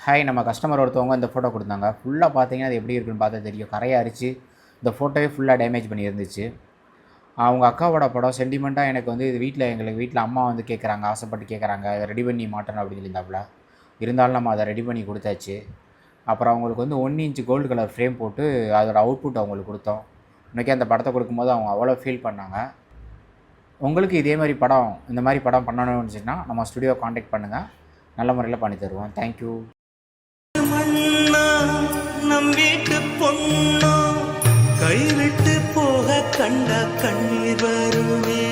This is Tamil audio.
ஹாய், நம்ம கஸ்டமர் ஒருத்தவங்க இந்த ஃபோட்டோ கொடுத்தாங்க. ஃபுல்லாக பார்த்தீங்கன்னா அது எப்படி இருக்குன்னு பார்த்தா தெரியும். கரையை அரிச்சு இந்த ஃபோட்டோவே ஃபுல்லாக டேமேஜ் பண்ணியிருந்துச்சு. அவங்க அக்காவோட படம் சென்டிமெண்ட்டாக எனக்கு வந்து இது எங்களுக்கு வீட்டில் அம்மா வந்து கேட்குறாங்க, ஆசைப்பட்டு கேட்குறாங்க, அதை ரெடி பண்ணி மாட்டணும் அப்படின்னு சொல்லியிருந்தாப்புல. இருந்தாலும் நம்ம அதை ரெடி பண்ணி கொடுத்தாச்சு. அப்புறம் அவங்களுக்கு வந்து 1 இன்ச் கோல்டு கலர் ஃப்ரேம் போட்டு அதோட அவுட்புட் அவங்களுக்கு கொடுத்தோம். இன்றைக்கி அந்த படத்தை கொடுக்கும்போது அவங்க அவ்வளோ ஃபீல் பண்ணாங்க. உங்களுக்கு இந்த மாதிரி படம் பண்ணணும்னு இருந்துச்சுன்னா நம்ம ஸ்டுடியோ காண்டாக்ட் பண்ணுங்கள். நல்ல முறையில் பண்ணி தருவோம். தேங்க்யூ. நம் வீட்டு பொண்ணோ கைவிட்டு போக கண்ட கண்ணீர் வருமே.